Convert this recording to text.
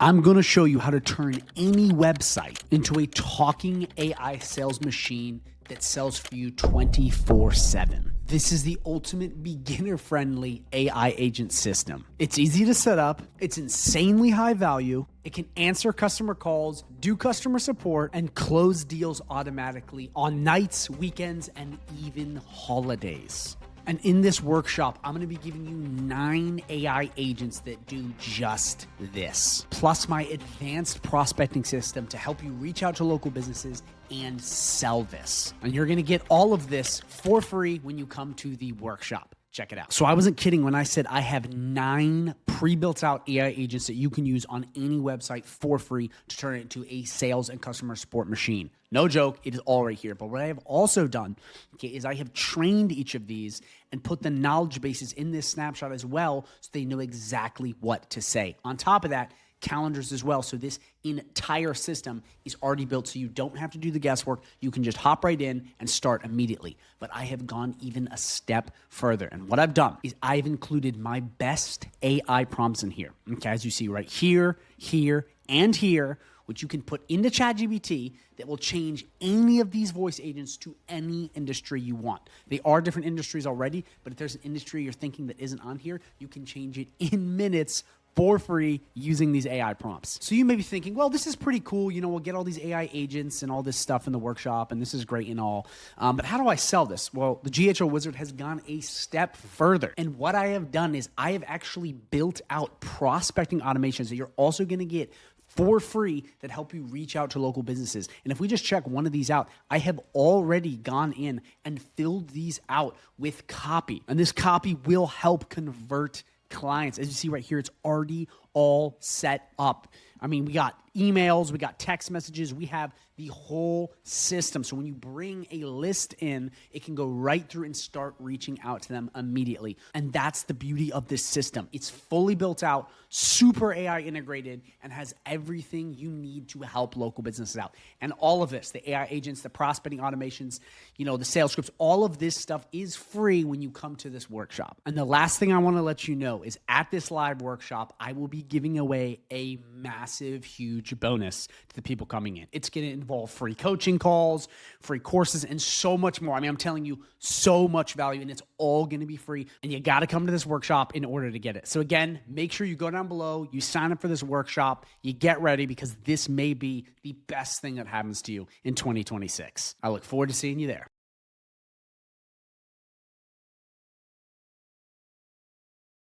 I'm going to show you how to turn any website into a talking AI sales machine that sells for you 24/7. This is the ultimate beginner-friendly AI agent system. It's easy to set up, it's insanely high value, it can answer customer calls, do customer support, and close deals automatically on nights, weekends, and even holidays. And in this workshop, I'm going to be giving you 9 AI agents that do just this, plus my advanced prospecting system to help you reach out to local businesses and sell this. And you're going to get all of this for free when you come to the workshop. Check it out. So I wasn't kidding when I said I have 9 pre-built out AI agents that you can use on any website for free to turn it into a sales and customer support machine. No joke, it is all right here. But what I have also done, is I have trained each of these and put the knowledge bases in this snapshot as well so they know exactly what to say. On top of that, calendars as well. So this entire system is already built so you don't have to do the guesswork. You can just hop right in and start immediately. But I have gone even a step further. And what I've done is I've included my best AI prompts in here. Okay, as you see right here, here, and here, which you can put into ChatGPT that will change any of these voice agents to any industry you want. They are different industries already, but if there's an industry you're thinking that isn't on here, you can change it in minutes for free using these AI prompts. So you may be thinking, well, this is pretty cool. You know, we'll get all these AI agents and all this stuff in the workshop, and this is great and all. But how do I sell this? Well, the GHO Wizard has gone a step further. And what I have done is I have actually built out prospecting automations that you're also going to get for free that help you reach out to local businesses. And if we just check one of these out, I have already gone in and filled these out with copy. And this copy will help convert clients. As you see right here, it's already all set up. I mean, we got emails, we got text messages, we have the whole system. So when you bring a list in, it can go right through and start reaching out to them immediately. And that's the beauty of this system. It's fully built out, super AI integrated, and has everything you need to help local businesses out. And all of this, the AI agents, the prospecting automations, you know, the sales scripts, all of this stuff is free when you come to this workshop. And the last thing I want to let you know is at this live workshop, I will be giving away a massive, huge bonus to the people coming in. It's going to involve free coaching calls, free courses, and so much more. I mean, I'm telling you, so much value, and it's all going to be free. And you got to come to this workshop in order to get it. So again, make sure you go down below, you sign up for this workshop, you get ready, because this may be the best thing that happens to you in 2026. I look forward to seeing you there.